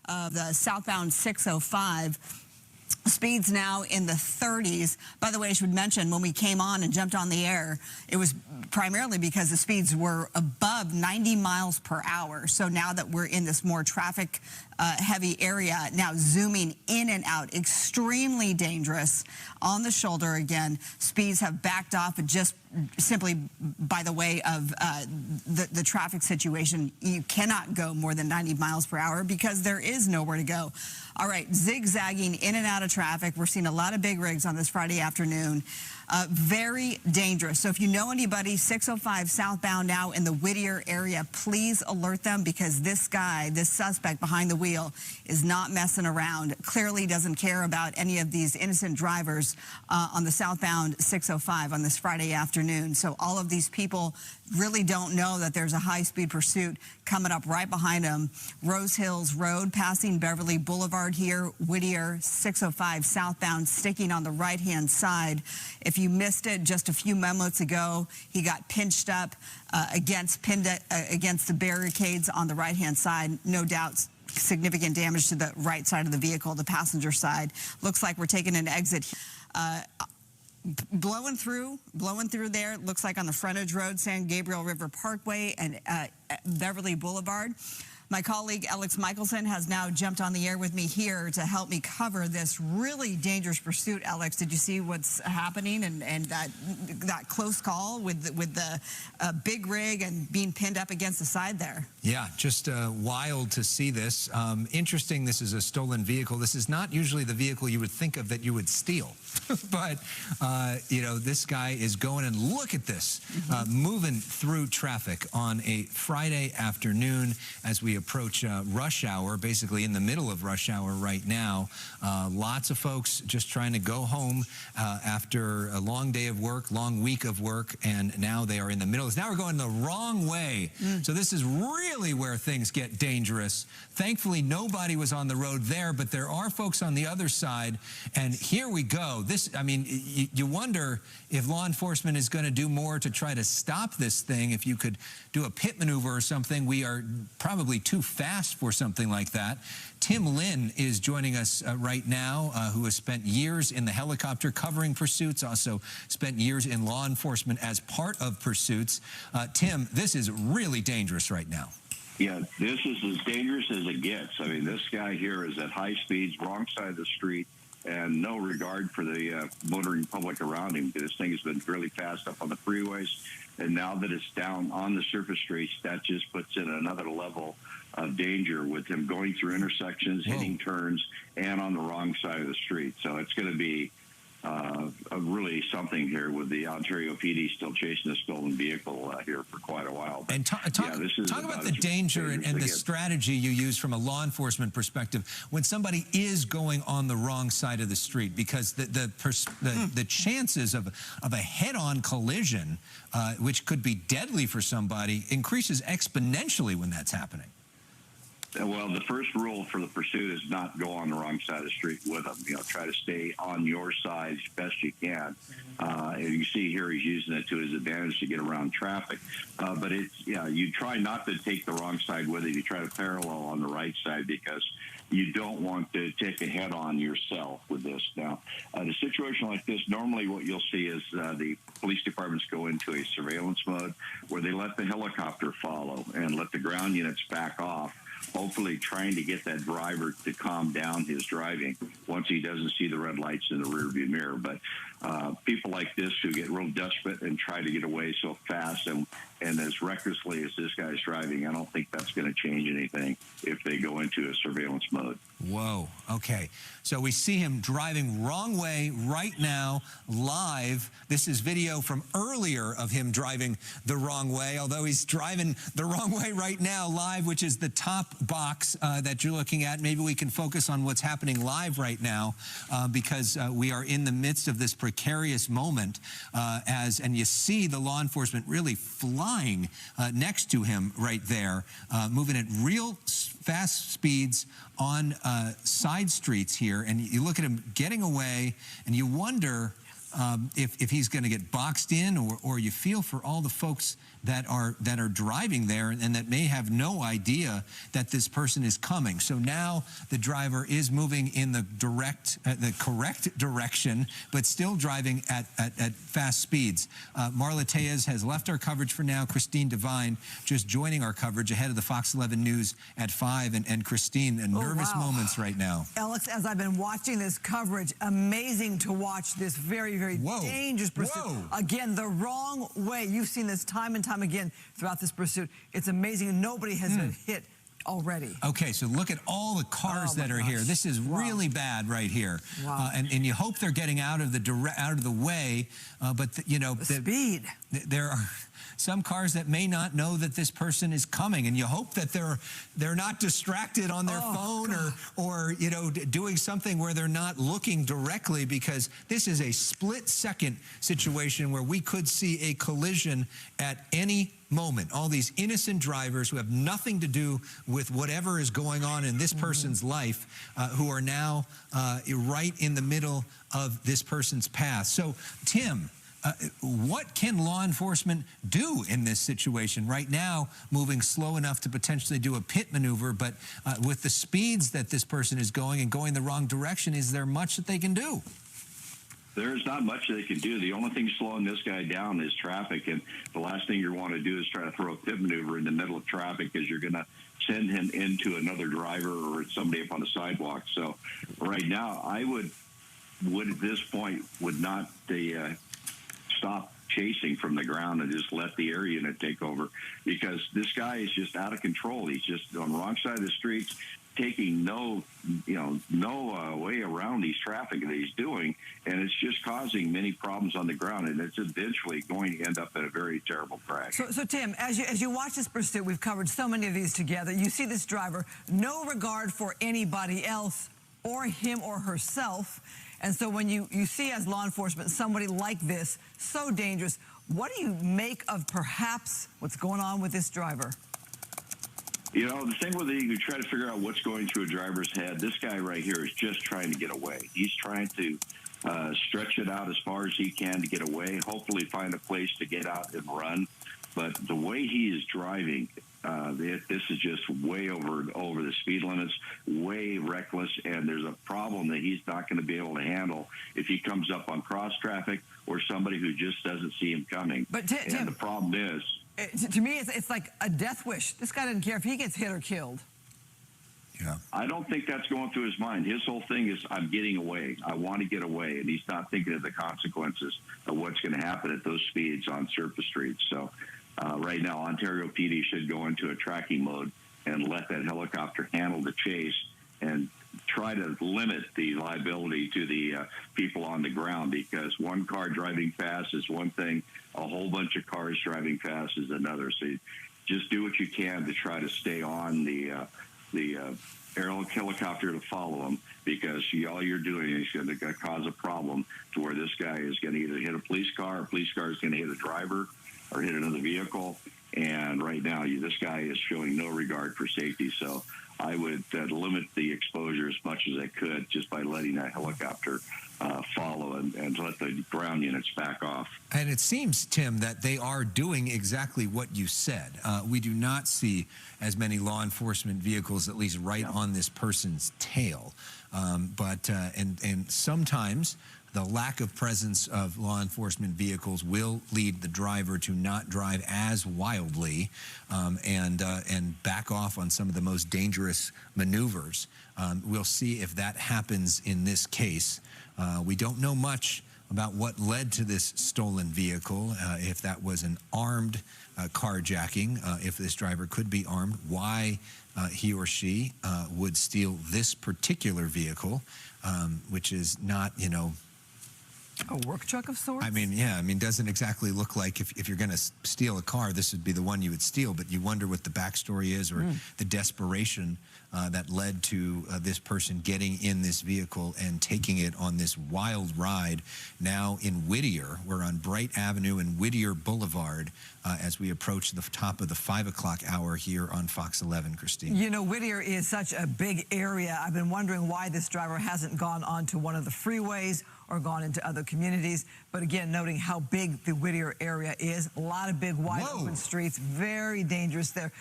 of the southbound 605. Speeds now in the 30s. By the way, I should mention, when we came on and jumped on the air, it was primarily because the speeds were above 90 miles per hour. So now that we're in this more traffic heavy area, now zooming in and out, extremely dangerous. On the shoulder again, speeds have backed off, but just simply by the way of the traffic situation, you cannot go more than 90 miles per hour because there is nowhere to go. All right, zigzagging in and out of traffic. We're seeing a lot of big rigs on this Friday afternoon. Very dangerous. So if you know anybody, 605 southbound now in the Whittier area, please alert them, because this guy, this suspect behind the wheel, is not messing around. Clearly doesn't care about any of these innocent drivers on the southbound 605 on this Friday afternoon. So all of these people really don't know that there's a high-speed pursuit coming up right behind them. Rose Hills Road, passing Beverly Boulevard here, Whittier, 605 southbound, sticking on the right-hand side. If you missed it just a few moments ago, he got pinched up against the barricades on the right-hand side. No doubt significant damage to the right side of the vehicle, the passenger side. Looks like we're taking an exit. Blowing through there, looks like on the frontage road, San Gabriel River Parkway and Beverly Boulevard. My colleague Alex Michelson has now jumped on the air with me here to help me cover this really dangerous pursuit. Alex, did you see what's happening and that close call with the big rig and being pinned up against the side there? Yeah, just wild to see this. Interesting, this is a stolen vehicle. This is not usually the vehicle you would think of that you would steal. But, you know, this guy is going, and look at this, moving through traffic on a Friday afternoon as we approach rush hour, basically in the middle of rush hour right now. Lots of folks just trying to go home after a long day of work, long week of work, and now they are in the middle. Now we're going the wrong way. So this is really where things get dangerous. Thankfully, nobody was on the road there, but there are folks on the other side, and here we go. This, I mean, you wonder if law enforcement is going to do more to try to stop this thing. If you could do a pit maneuver or something, we are probably too fast for something like that. Tim Lynn is joining us right now, who has spent years in the helicopter covering pursuits, also spent years in law enforcement as part of pursuits. Tim, this is really dangerous right now. Yeah, this is as dangerous as it gets. I mean, this guy here is at high speeds, wrong side of the street, and no regard for the motoring public around him. This thing has been really fast up on the freeways, and now that it's down on the surface streets, that just puts it at another level of danger with him going through intersections, hitting turns, and on the wrong side of the street. So it's going to be really something here with the Ontario PD still chasing a stolen vehicle here for quite a while. But and talk about the danger and the strategy you use from a law enforcement perspective when somebody is going on the wrong side of the street, because the chances of a head-on collision, which could be deadly for somebody, increases exponentially when that's happening. Well, the first rule for the pursuit is not go on the wrong side of the street with them. You know, try to stay on your side as best you can. And you see here he's using it to his advantage to get around traffic. But it's, yeah, you try not to take the wrong side with it. You try to parallel on the right side, because you don't want to take a head-on yourself with this. Now, in a situation like this, normally what you'll see is the police departments go into a surveillance mode where they let the helicopter follow and let the ground units back off, hopefully trying to get that driver to calm down his driving once he doesn't see the red lights in the rearview mirror. But people like this who get real desperate and try to get away so fast and as recklessly as this guy's driving, I don't think that's going to change anything if they go into a surveillance mode. Whoa. Okay. So we see him driving wrong way right now, live. This is video from earlier of him driving the wrong way, although he's driving the wrong way right now, live, which is the top box that you're looking at. Maybe we can focus on what's happening live right now, because we are in the midst of this precarious moment, and you see the law enforcement really flying next to him right there, moving at real fast speeds on side streets here, and you look at him getting away, and you wonder if he's going to get boxed in, or you feel for all the folks that are driving there and that may have no idea that this person is coming. So now the driver is moving in the correct direction, but still driving at fast speeds. Marla Tejas has left our coverage for now. Christine Devine just joining our coverage ahead of the Fox 11 News at 5. And Christine, nervous moments right now. Alex, as I've been watching this coverage, amazing to watch this very, very dangerous pursuit. Again, the wrong way. You've seen this time and time again throughout this pursuit. It's amazing. Nobody has been hit already. Okay, so look at all the cars that are here. This is really bad right here. And you hope they're getting out of the way, but you know, the speed. There are some cars that may not know that this person is coming, and you hope that they're not distracted on their phone or you know, doing something where they're not looking directly, because this is a split-second situation where we could see a collision at any moment. All these innocent drivers who have nothing to do with whatever is going on in this person's life, who are now right in the middle of this person's path. So, Tim, what can law enforcement do in this situation? Right now, moving slow enough to potentially do a pit maneuver, but with the speeds that this person is going and going the wrong direction, is there much that they can do? There's not much they can do. The only thing slowing this guy down is traffic, and the last thing you want to do is try to throw a pit maneuver in the middle of traffic, because you're going to send him into another driver or somebody up on the sidewalk. So right now, I would at this point would not stop chasing from the ground and just let the air unit take over, because this guy is just out of control. He's just on the wrong side of the streets, taking no way around these traffic that he's doing, and it's just causing many problems on the ground, and it's eventually going to end up in a very terrible crash. So Tim, as you watch this pursuit, we've covered so many of these together. You see this driver, no regard for anybody else or him or herself. And so when you see as law enforcement somebody like this, so dangerous, what do you make of perhaps what's going on with this driver? You know, the thing with you try to figure out what's going through a driver's head, this guy right here is just trying to get away. He's trying to stretch it out as far as he can to get away, hopefully find a place to get out and run. But the way he is driving, this is just way over the speed limits, way reckless, and there's a problem that he's not going to be able to handle if he comes up on cross traffic or somebody who just doesn't see him coming. But Tim, and the problem is, to me, it's like a death wish. This guy doesn't care if he gets hit or killed. Yeah. I don't think that's going through his mind. His whole thing is, I'm getting away. I want to get away. And he's not thinking of the consequences of what's going to happen at those speeds on surface streets. So right now, Ontario PD should go into a tracking mode and let that helicopter handle the chase and try to limit the liability to the people on the ground, because one car driving fast is one thing, a whole bunch of cars driving fast is another. So you just do what you can to try to stay on the helicopter to follow them, because all you're doing is going to cause a problem to where this guy is going to either hit a police car, a police car is going to hit a driver or hit another vehicle. And right now, this guy is showing no regard for safety. So I would limit the exposure as much as I could just by letting that helicopter follow and let the ground units back off. And it seems, Tim, that they are doing exactly what you said. We do not see as many law enforcement vehicles, at least right on this person's tail. And sometimes the lack of presence of law enforcement vehicles will lead the driver to not drive as wildly and back off on some of the most dangerous maneuvers. We'll see if that happens in this case. We don't know much about what led to this stolen vehicle, if that was an armed carjacking, if this driver could be armed, why he or she would steal this particular vehicle, which is not, you know, a work truck of sorts? I mean, yeah, I mean, doesn't exactly look like if you're going to steal a car, this would be the one you would steal, but you wonder what the backstory is or the desperation that led to this person getting in this vehicle and taking it on this wild ride now in Whittier. We're on Bright Avenue and Whittier Boulevard as we approach the top of the 5 o'clock hour here on Fox 11, Christine. You know, Whittier is such a big area. I've been wondering why this driver hasn't gone onto one of the freeways or gone into other communities. But again, noting how big the Whittier area is, a lot of big, wide open streets, very dangerous there.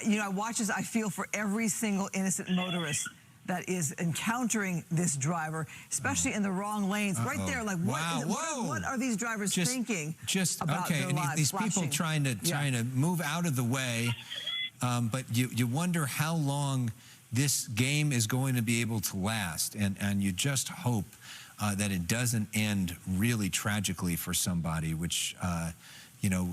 You know, I watch this, I feel for every single innocent motorist that is encountering this driver, especially in the wrong lanes. Right there, like, what are these drivers thinking about their lives? These people trying to move out of the way, but you wonder how long this game is going to be able to last, and you just hope that it doesn't end really tragically for somebody, which, you know,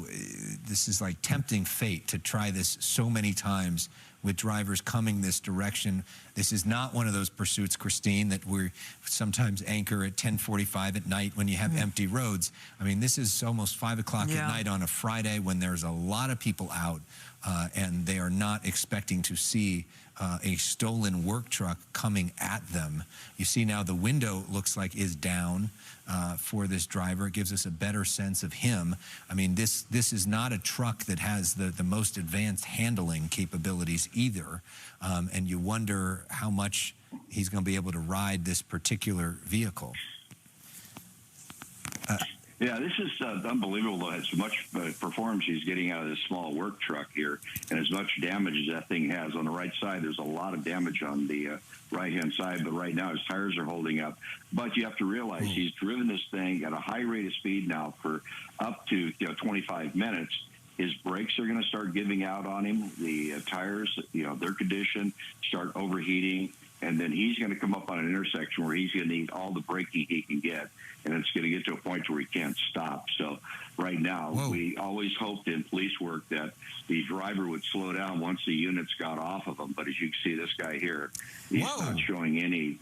this is like tempting fate to try this so many times with drivers coming this direction. This is not one of those pursuits, Christine, that we sometimes anchor at 10:45 at night when you have empty roads. I mean, this is almost 5 o'clock at night on a Friday when there's a lot of people out, and they are not expecting to see a stolen work truck coming at them. You see now the window looks like is down for this driver. It gives us a better sense of him. I mean, this is not a truck that has the most advanced handling capabilities either. And you wonder how much he's going to be able to ride this particular vehicle. Yeah, this is unbelievable, as much performance he's getting out of this small work truck here, and as much damage as that thing has. On the right side, there's a lot of damage on the right-hand side, but right now his tires are holding up. But you have to realize he's driven this thing at a high rate of speed now for up to 25 minutes. His brakes are going to start giving out on him. The tires, their condition, start overheating. And then he's going to come up on an intersection where he's going to need all the braking he can get. And it's going to get to a point where he can't stop. So right now, we always hoped in police work that the driver would slow down once the units got off of him. But as you can see, this guy here, he's not showing any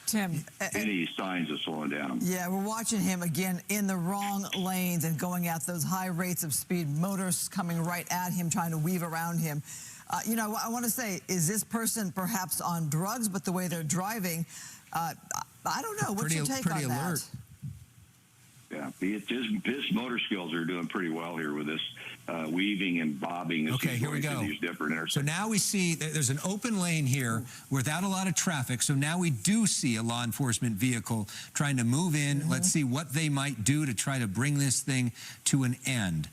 Tim, any signs of slowing down. Yeah, we're watching him again in the wrong lanes and going at those high rates of speed. Motorists coming right at him, trying to weave around him. You know, I want to say, is this person perhaps on drugs, but the way they're driving, I don't know. What's your take on that? Yeah, his motor skills are doing pretty well here with this weaving and bobbing. Okay, here we go. These different so now we see there's an open lane here without a lot of traffic. So now we do see a law enforcement vehicle trying to move in. Let's see what they might do to try to bring this thing to an end.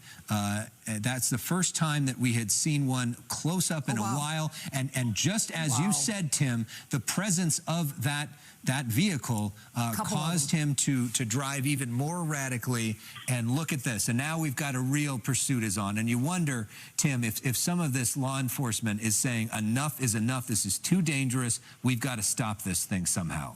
That's the first time that we had seen one close up in a while. And just as you said, Tim, the presence of that vehicle caused him to drive even more erratically. And look at this. And now we've got a real pursuit is on. And you wonder, Tim, if some of this law enforcement is saying enough is enough, this is too dangerous, we've got to stop this thing somehow.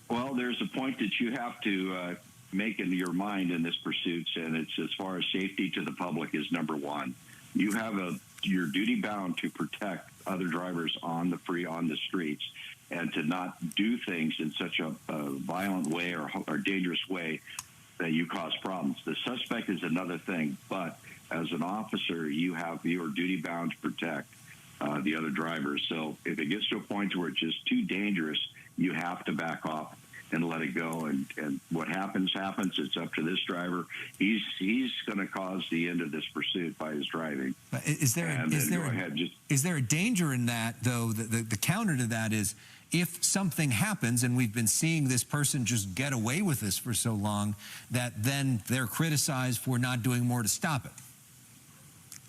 Well, there's a point that you have to make in your mind in this pursuit, and it's as far as safety to the public is number one. You have you're duty bound to protect other drivers on the streets, and to not do things in such a violent way or dangerous way that you cause problems. The suspect is another thing, but as an officer, you are duty bound to protect the other drivers. So if it gets to a point where it's just too dangerous, you have to back off and let it go. And what happens. It's up to this driver. He's going to cause the end of this pursuit by his driving. Is there a danger in that, though? The counter to that is, if something happens, and we've been seeing this person just get away with this for so long, that then they're criticized for not doing more to stop it.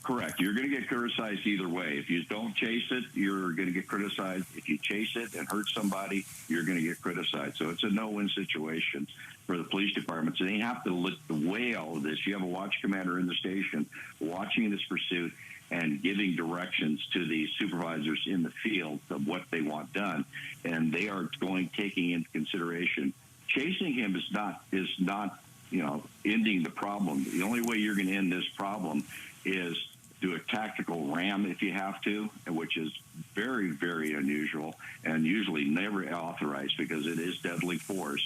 Correct. You're going to get criticized either way. If you don't chase it, you're going to get criticized. If you chase it and hurt somebody, you're going to get criticized. So it's a no-win situation for the police departments. And they have to weigh all of this. You have a watch commander in the station watching this pursuit and giving directions to the supervisors in the field of what they want done. And they are taking into consideration, chasing him is not ending the problem. The only way you're going to end this problem is do a tactical ram if you have to, which is very, very unusual and usually never authorized because it is deadly force.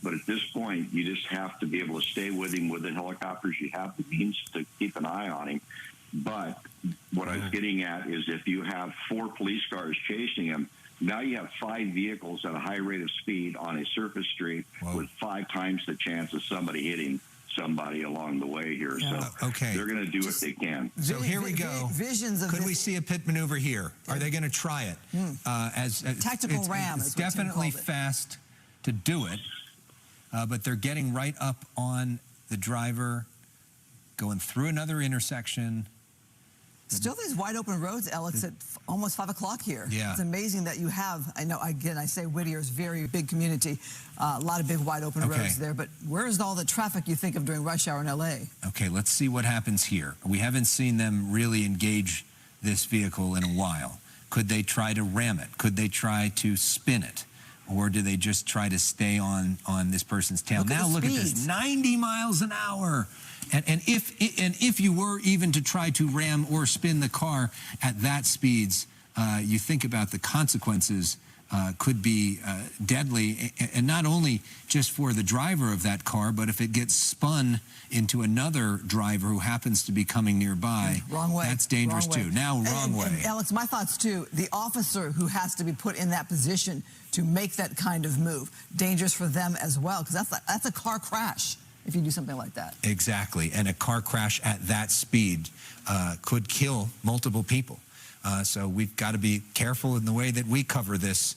But at this point, you just have to be able to stay with him with the helicopters. You have the means to keep an eye on him. But what I was getting at is if you have 4 police cars chasing him, now you have 5 vehicles at a high rate of speed on a surface street with 5 times the chance of somebody hitting somebody along the way here. So they're going to do what they can. So here we go. Visions of Could we see a pit maneuver here? Are they going to try it? Tactical ram. It's definitely fast. to do it, but they're getting right up on the driver, going through another intersection. Still these wide open roads, Alex, at almost 5 o'clock here. Yeah. It's amazing that you have, I know, again, I say Whittier's very big community, a lot of big wide open roads there, but where's all the traffic you think of during rush hour in L.A.? Okay, let's see what happens here. We haven't seen them really engage this vehicle in a while. Could they try to ram it? Could they try to spin it? Or do they just try to stay on this person's tail? Now look at this, 90 miles an hour. And if you were even to try to ram or spin the car at that speeds, you think about the consequences could be deadly, and not only just for the driver of that car, but if it gets spun into another driver who happens to be coming nearby, wrong way. That's dangerous too. Now, wrong way. And Alex, my thoughts too, the officer who has to be put in that position to make that kind of move, dangerous for them as well, because that's a car crash if you do something like that. Exactly, and a car crash at that speed could kill multiple people. So we've got to be careful in the way that we cover this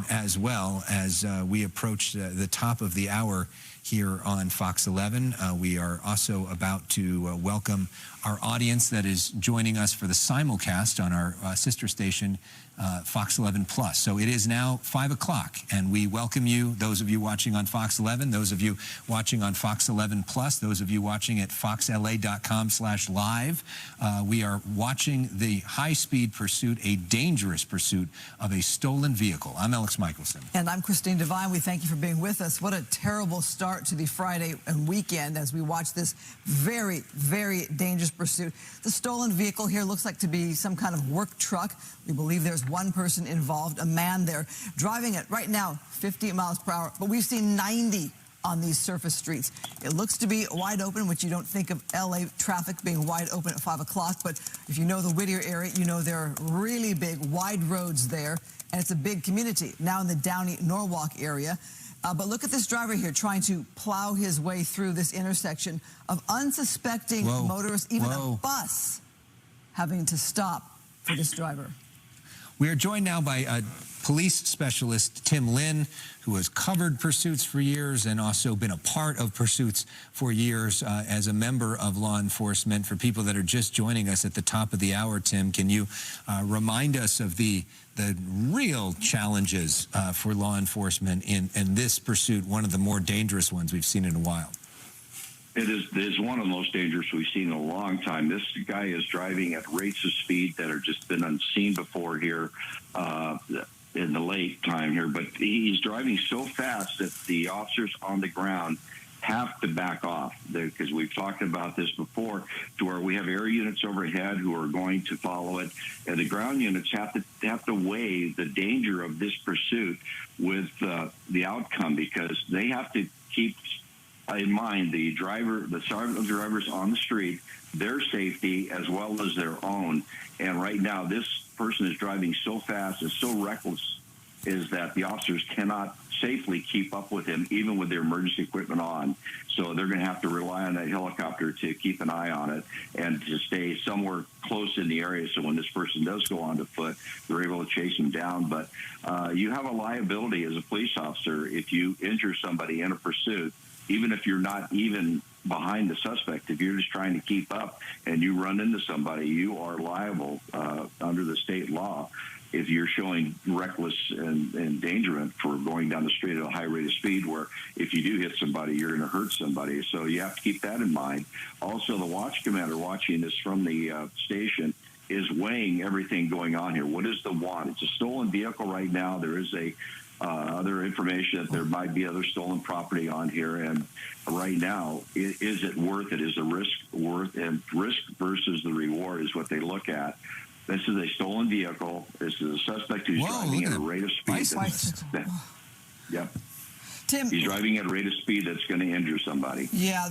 as well as we approach the top of the hour here on Fox 11. We are also about to welcome our audience that is joining us for the simulcast on our sister station, Fox 11 Plus. So it is now 5 o'clock, and we welcome you, those of you watching on Fox 11, those of you watching on Fox 11 Plus, those of you watching at foxla.com/live. We are watching the high-speed pursuit, a dangerous pursuit of a stolen vehicle. I'm Alex Michelson. And I'm Christine Devine. We thank you for being with us. What a terrible start to the Friday and weekend as we watch this very, very dangerous pursuit. The stolen vehicle here looks like to be some kind of work truck. We believe there's one person involved, a man there, driving it right now 50 miles per hour, but we've seen 90 on these surface streets. It looks to be wide open, which you don't think of LA traffic being wide open at 5 o'clock, but if you know the Whittier area, you know there are really big, wide roads there, and it's a big community. Now in the Downey-Norwalk area. But look at this driver here trying to plow his way through this intersection of unsuspecting motorists, even a bus having to stop for this driver. We are joined now by police specialist Tim Lynn, who has covered pursuits for years and also been a part of pursuits for years as a member of law enforcement. For people that are just joining us at the top of the hour, Tim, can you remind us of the real challenges for law enforcement in this pursuit, one of the more dangerous ones we've seen in a while? It is one of the most dangerous we've seen in a long time. This guy is driving at rates of speed that are just been unseen before here in the late time here. But he's driving so fast that the officers on the ground have to back off, because we've talked about this before, to where we have air units overhead who are going to follow it, and the ground units have to weigh the danger of this pursuit with the outcome, because they have to keep in mind the drivers on the street, their safety as well as their own. And right now, this person is driving so fast and so reckless is that the officers cannot safely keep up with him, even with their emergency equipment on. So they're going to have to rely on that helicopter to keep an eye on it and to stay somewhere close in the area, so when this person does go on foot, they're able to chase him down. But you have a liability as a police officer if you injure somebody in a pursuit, even if you're not even behind the suspect. If you're just trying to keep up and you run into somebody, you are liable under the state law if you're showing reckless endangerment for going down the street at a high rate of speed, where if you do hit somebody, you're going to hurt somebody. So you have to keep that in mind. Also, the watch commander watching this from the station is weighing everything going on here. What is the want? It's a stolen vehicle right now. There is other information that there might be other stolen property on here, and right now, is it worth it? Is the risk worth it? And risk versus the reward is what they look at. This is a stolen vehicle. This is a suspect who's driving at a rate of speed. Yep. Tim, he's driving at a rate of speed that's going to injure somebody. Yeah,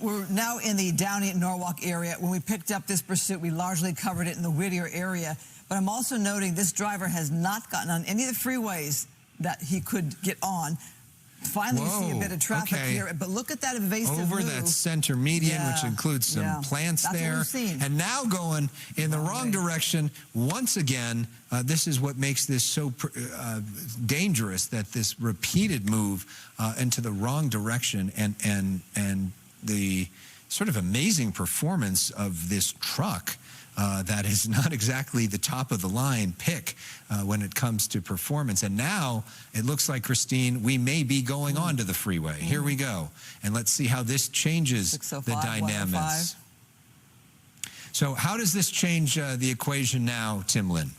we're now in the Downey-Norwalk area. When we picked up this pursuit, we largely covered it in the Whittier area. But I'm also noting this driver has not gotten on any of the freeways that he could get on. Finally, you see a bit of traffic okay. here, but look at that evasive over move. that center median, which includes some plants That's there, what we've seen. and now going in the wrong direction once again. This is what makes this so dangerous, that this repeated move into the wrong direction, and the sort of amazing performance of this truck. That is not exactly the top of the line pick when it comes to performance. And now it looks like, Christine, we may be going on to the freeway. Here we go. And let's see how this changes the dynamics. So how does this change the equation now, Tim Lynn?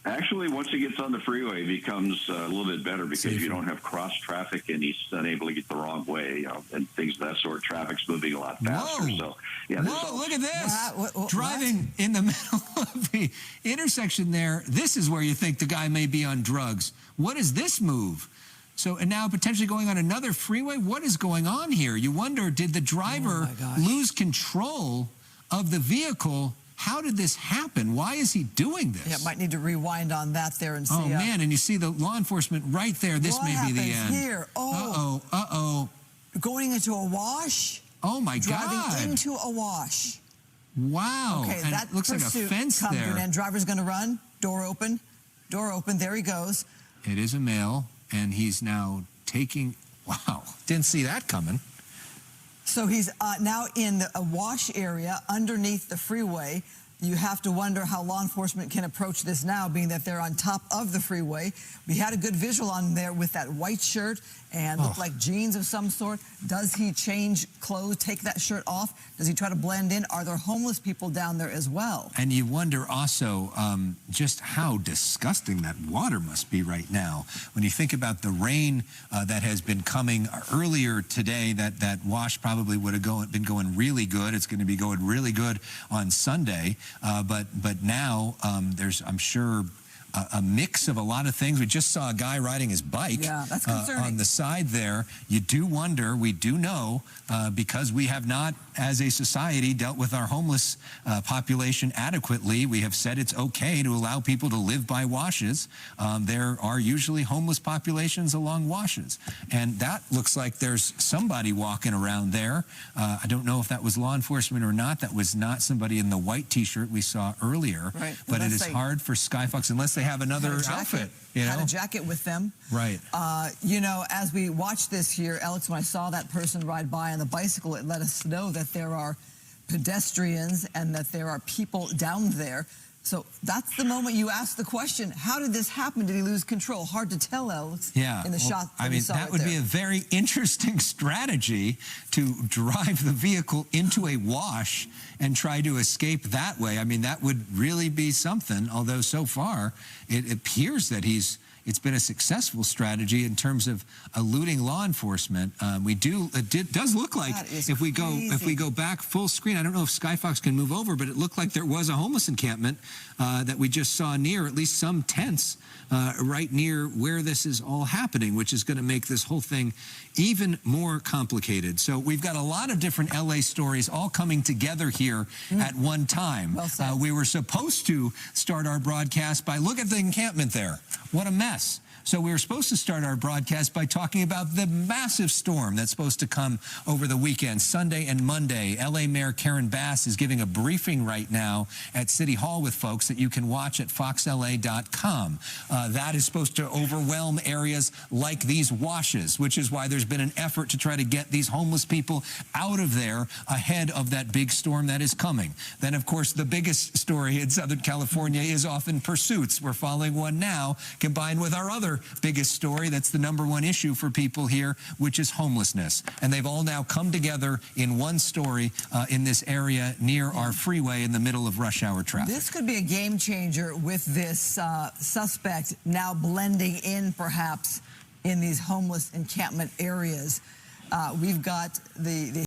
Actually, once he gets on the freeway, it becomes a little bit better because you don't have cross traffic and he's unable to get the wrong way, and things of that sort. Traffic's moving a lot faster. Whoa. So, yeah. Whoa, look at this. Driving in the middle of the intersection there. This is where you think the guy may be on drugs. What is this move? So, and now potentially going on another freeway? What is going on here? You wonder, did the driver lose control of the vehicle? How did this happen? Why is he doing this? Yeah, might need to rewind on that there and see. Oh, man, and you see the law enforcement right there. This may be the end. Here? Oh. Uh-oh. Going into a wash? Oh, my God. Driving into a wash. Wow. Okay, and that it looks like a fence there. And driver's going to run. Door open. Door open. There he goes. It is a male, and he's now taking... Wow. Didn't see that coming. So he's now in a wash area underneath the freeway. You have to wonder how law enforcement can approach this now, being that they're on top of the freeway. We had a good visual on there with that white shirt and looked like jeans of some sort. Does he change clothes, take that shirt off? Does he try to blend in? Are there homeless people down there as well? And you wonder also just how disgusting that water must be right now. When you think about the rain that has been coming earlier today, that wash probably would have been going really good. It's going to be going really good on Sunday. But now there's, I'm sure, a mix of a lot of things. We just saw a guy riding his bike that's concerning. On the side there. You do wonder, we do know, because we have not, as a society, dealt with our homeless population adequately. We have said it's okay to allow people to live by washes. There are usually homeless populations along washes. And that looks like there's somebody walking around there. I don't know if that was law enforcement or not. That was not somebody in the white T-shirt we saw earlier. Right. But it is hard for Skyfox, unless they have another outfit. You know? Had a jacket with them. Right. You know, as we watch this here, Alex, when I saw that person ride by on the bicycle, it let us know that there are pedestrians and that there are people down there. So that's the moment you ask the question, how did this happen? Did he lose control? Hard to tell, Alex, in the shot that we saw. I mean, that would be a very interesting strategy, to drive the vehicle into a wash and try to escape that way. I mean, that would really be something, although so far it appears that it's been a successful strategy in terms of eluding law enforcement. It does look like, if we go back full screen, I don't know if Skyfox can move over, but it looked like there was a homeless encampment that we just saw near, at least some tents right near where this is all happening, which is going to make this whole thing even more complicated. So we've got a lot of different LA stories all coming together here at one time. Well, we were supposed to start our broadcast by, look at the encampment there. What a mess. So we were supposed to start our broadcast by talking about the massive storm that's supposed to come over the weekend, Sunday and Monday. LA Mayor Karen Bass is giving a briefing right now at City Hall with folks that you can watch at foxla.com. That is supposed to overwhelm areas like these washes, which is why there's been an effort to try to get these homeless people out of there ahead of that big storm that is coming. Then, of course, the biggest story in Southern California is often pursuits. We're following one now, combined with our other biggest story that's the #1 issue for people here, which is homelessness. And they've all now come together in one story in this area near our freeway in the middle of rush hour traffic. This could be a game changer with this suspect now blending in, perhaps, in these homeless encampment areas. We've got the